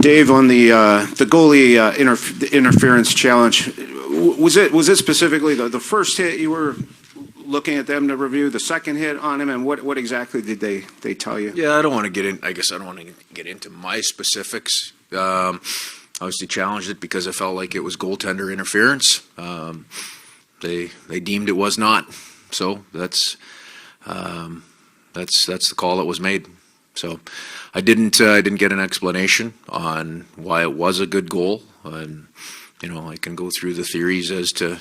Dave, on the goalie interference challenge, was it specifically the first hit you were looking at them to review, the second hit on him, and what exactly did they tell you? Yeah, I don't want to get in. I guess I don't want to get into my specifics. Obviously challenged it because I felt like it was goaltender interference. They deemed it was not. So that's the call that was made. So I didn't get an explanation on why it was a good goal. And I can go through the theories as to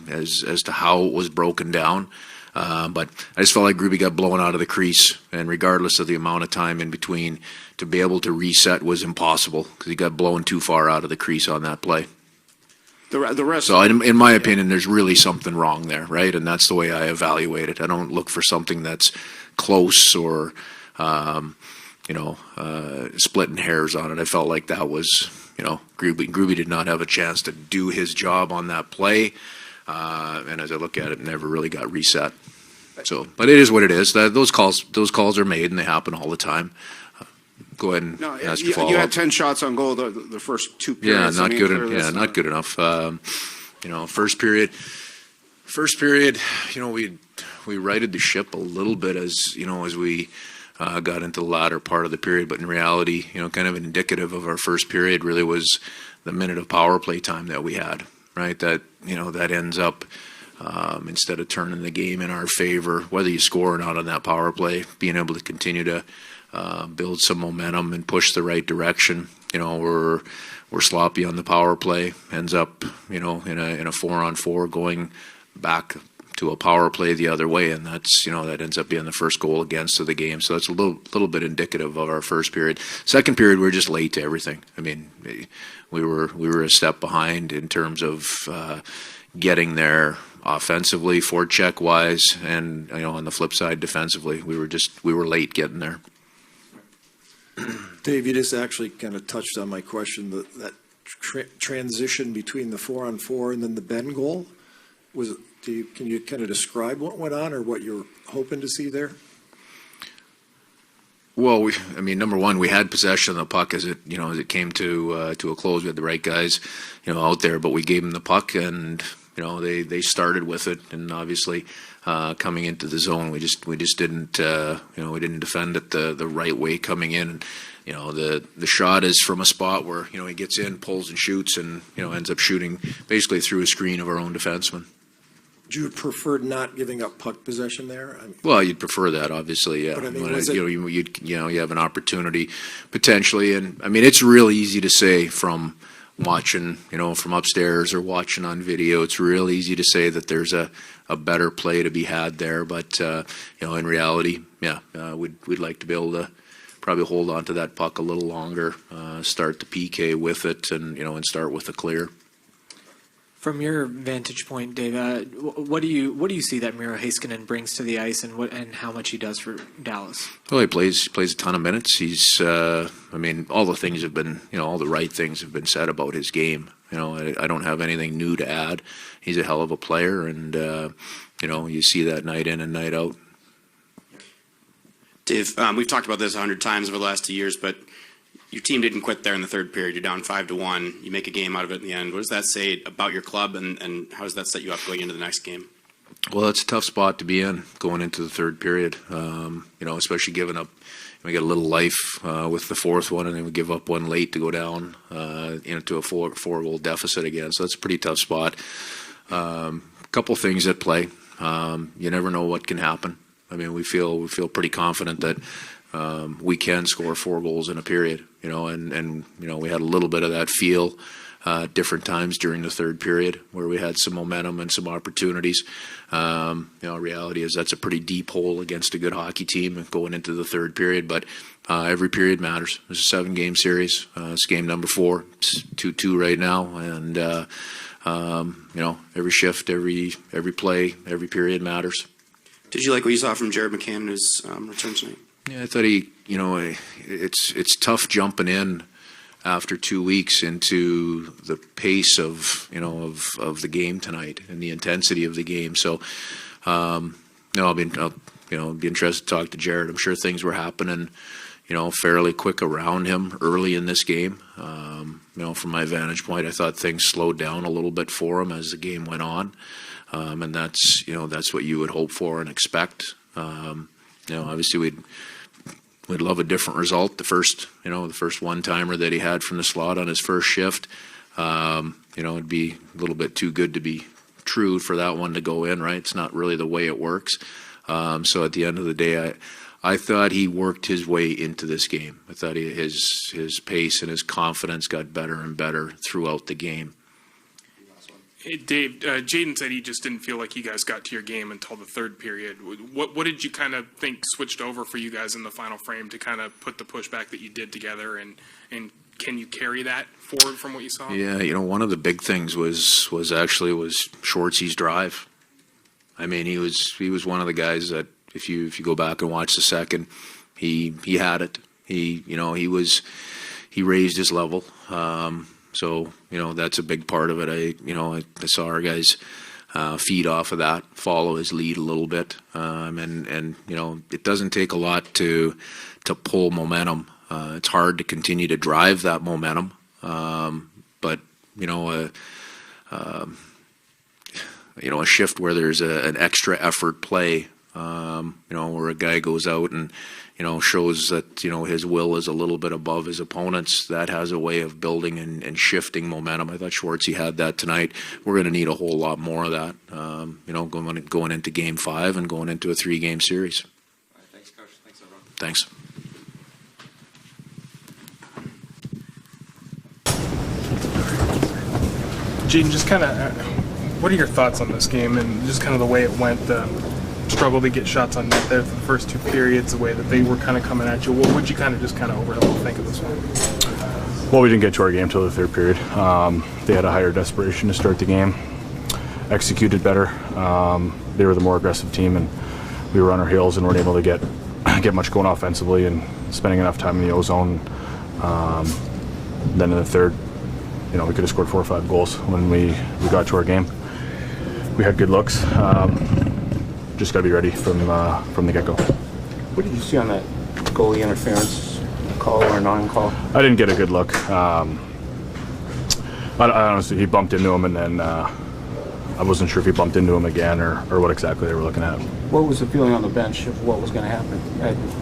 as to how it was broken down. But I just felt like Gruby got blown out of the crease, and regardless of the amount of time in between, to be able to reset was impossible because he got blown too far out of the crease on that play. The rest. So, in my opinion, there's really something wrong there, right? And that's the way I evaluate it. I don't look for something that's close or, splitting hairs on it. I felt like that was, Gruby did not have a chance to do his job on that play. And as I look at it, never really got reset. So, but it is what it is. Those calls are made, and they happen all the time. Go ahead and ask your follow-up. You had 10 shots on goal the first two periods. Yeah, not good. Not good enough. First period. We righted the ship a little bit as we got into the latter part of the period. But in reality, kind of indicative of our first period really was the minute of power play time that we had. Right, that ends up instead of turning the game in our favor, whether you score or not on that power play, being able to continue to build some momentum and push the right direction. We're sloppy on the power play, ends up in a 4-on-4 going back to a power play the other way, and that's that ends up being the first goal against of the game. So that's a little bit indicative of our first period. Second period, we were just late to everything. I mean, we were a step behind in terms of getting there offensively, forecheck wise, and on the flip side, defensively, we were late getting there. Dave, you just actually kind of touched on my question. That transition between the 4-on-4 and then the Ben goal can you kind of describe what went on or what you're hoping to see there? Well, number one, we had possession of the puck as it came to a close. We had the right guys, out there, but we gave them the puck, and they started with it, and obviously coming into the zone, we just didn't we didn't defend it the right way coming in. The shot is from a spot where he gets in, pulls and shoots, and ends up shooting basically through a screen of our own defenseman. Would you prefer not giving up puck possession there? Well, you'd prefer that, obviously, yeah. But you have an opportunity potentially, and it's really easy to say from watching, from upstairs or watching on video. It's real easy to say that there's a better play to be had there, but in reality, we'd like to be able to probably hold on to that puck a little longer, start the PK with it, and and start with a clear. From your vantage point, Dave, what do you see that Miro Heiskanen brings to the ice, and how much he does for Dallas? Well, he plays a ton of minutes. He's, all the things have been, all the right things have been said about his game. I don't have anything new to add. He's a hell of a player, and you see that night in and night out. Dave, we've talked about this 100 times over the last 2 years, but your team didn't quit there in the third period. You're down 5-1. You make a game out of it in the end. What does that say about your club, and how does that set you up going into the next game? Well, it's a tough spot to be in going into the third period, especially giving up. We get a little life with the fourth one, and then we give up one late to go down to a four-goal deficit again. So that's a pretty tough spot. A couple things at play. You never know what can happen. We feel pretty confident that we can score 4 goals in a period, and we had a little bit of that feel different times during the third period where we had some momentum and some opportunities. Reality is that's a pretty deep hole against a good hockey team going into the third period, but every period matters. It's a 7-game series. It's game number 4. It's 2-2 right now, and every shift, every play, every period matters. Did you like what you saw from Jared McCann in his return tonight? Yeah, I thought it's tough jumping in after 2 weeks into the pace of the game tonight and the intensity of the game. So, I'll be interested to talk to Jared. I'm sure things were happening, fairly quick around him early in this game. From my vantage point, I thought things slowed down a little bit for him as the game went on. And that's what you would hope for and expect. Obviously we'd love a different result. The first one-timer that he had from the slot on his first shift, it'd be a little bit too good to be true for that one to go in, right? It's not really the way it works. So at the end of the day, I thought he worked his way into this game. I thought his pace and his confidence got better and better throughout the game. Hey, Dave, Jaden said he just didn't feel like you guys got to your game until the third period. What did you kind of think switched over for you guys in the final frame to kind of put the pushback that you did together, and can you carry that forward from what you saw? Yeah, one of the big things was Schwartzy's drive. I mean, he was one of the guys that if you go back and watch the second, he had it. He raised his level. So, that's a big part of it. I saw our guys feed off of that, follow his lead a little bit. And it doesn't take a lot to pull momentum. It's hard to continue to drive that momentum. But, a shift where there's an extra effort play, where a guy goes out and, shows that, his will is a little bit above his opponents. That has a way of building and shifting momentum. I thought Schwartzy had that tonight. We're going to need a whole lot more of that, going into Game 5 and going into a 3-game series. All right, thanks, Coach. Thanks, everyone. Thanks. Jaden, just kind of, what are your thoughts on this game and just kind of the way it went? The struggle to get shots on net there for the first 2 periods, the way that they were kind of coming at you. What would you kind of just overall think of this one? Well, we didn't get to our game till the third period. They had a higher desperation to start the game, executed better. They were the more aggressive team, and we were on our heels and weren't able to get much going offensively and spending enough time in the O-zone. Then in the third, we could have scored 4 or 5 goals when we got to our game. We had good looks. Just got to be ready from the get-go. What did you see on that goalie interference call or non-call? I didn't get a good look. I honestly, he bumped into him, and then I wasn't sure if he bumped into him again or what exactly they were looking at. What was the feeling on the bench of what was going to happen?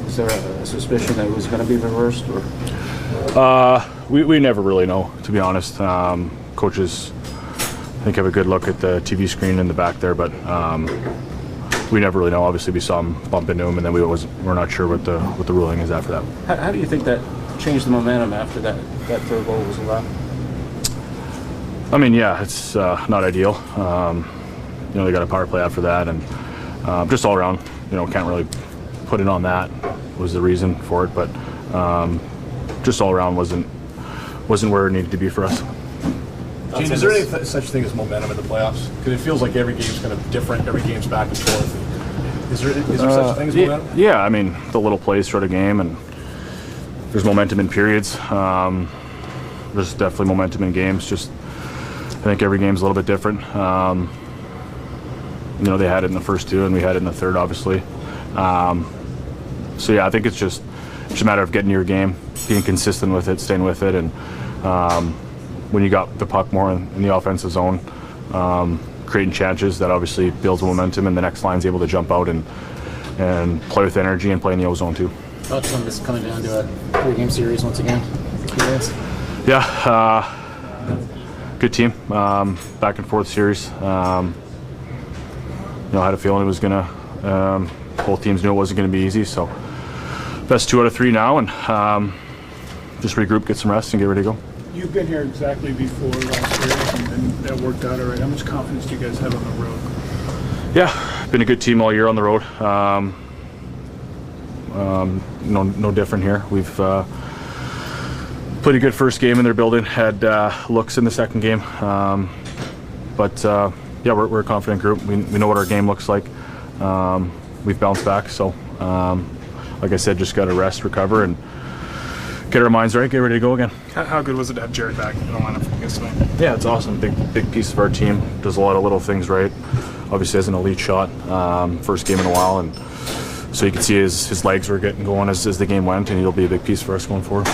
Was there a suspicion that it was going to be reversed? Or? We never really know, to be honest. Coaches, I think, have a good look at the TV screen in the back there, but we never really know. Obviously, we saw him bump into him, and then we're not sure what the ruling is after that. How do you think that changed the momentum after that third goal was allowed? I mean, yeah, it's not ideal. They got a power play after that, and just all around, can't really put it on that was the reason for it, but just all around wasn't where it needed to be for us. Gene, is there any such thing as momentum in the playoffs? Because it feels like every game's kind of different, every game's back and forth. Is there such a thing as momentum? Yeah, I mean, the little plays throughout a game, and there's momentum in periods. There's definitely momentum in games. Just, I think every game's a little bit different. They had it in the first 2, and we had it in the third, obviously. So yeah, I think it's just a matter of getting your game, being consistent with it, staying with it, and when you got the puck more in the offensive zone, creating chances, that obviously builds momentum, and the next line's able to jump out and play with energy and play in the O-zone too. Thoughts on this coming down to a 3-game series once again? Yeah, good team, back and forth series. I had a feeling it was gonna. Both teams knew it wasn't going to be easy, so best 2 out of 3 now, and just regroup, get some rest, and get ready to go. You've been here exactly before last year, and that worked out all right. How much confidence do you guys have on the road? Yeah, been a good team all year on the road. No different here. We've played a good first game in their building, had looks in the second game. But we're a confident group. We know what our game looks like. We've bounced back, so like I said, just got to rest, recover, and get our minds right, get ready to go again. How good was it to have Jared back in the lineup for you guys tonight? Yeah, it's awesome. Big piece of our team. Does a lot of little things right. Obviously has an elite shot. First game in a while, and so you could see his legs were getting going as the game went, and he'll be a big piece for us going forward.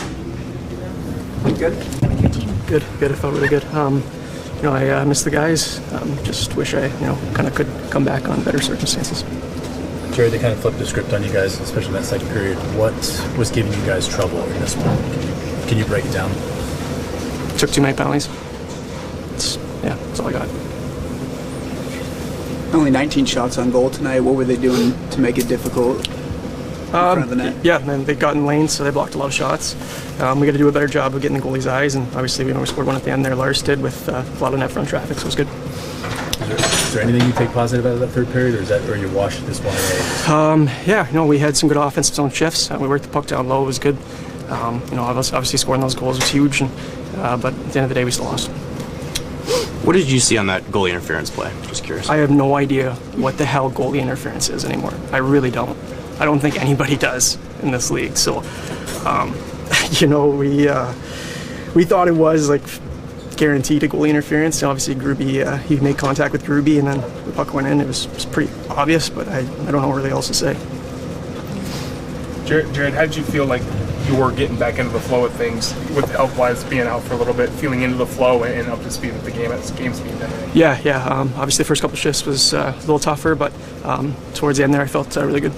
Good. Good. I felt really good. I missed the guys. Just wish I, kind of could come back on better circumstances. Jerry, they kind of flipped the script on you guys, especially in that second period. What was giving you guys trouble in this one? Can you break it down? Took too many penalties. That's all I got. Only 19 shots on goal tonight. What were they doing to make it difficult in front of the net? Yeah, and they got in lanes, so they blocked a lot of shots. We got to do a better job of getting the goalie's eyes, and obviously we scored one at the end there. Lars did with a lot of net front traffic, so it was good. Is there anything you take positive out of that third period, or you washed this one away? We had some good offensive zone shifts. We worked the puck down low. It was good. Obviously scoring those goals was huge, but at the end of the day, we still lost. What did you see on that goalie interference play? Just curious. I have no idea what the hell goalie interference is anymore. I really don't. I don't think anybody does in this league. So, we thought it was like guaranteed a goalie interference. And obviously, Gruby, he made contact with Gruby, and then the puck went in. It was pretty obvious, but I don't know what really else to say. Jared, how did you feel like you were getting back into the flow of things with health-wise being out for a little bit, feeling into the flow and up to speed with the game speed? Yeah. Obviously, the first couple of shifts was a little tougher, but towards the end there, I felt really good.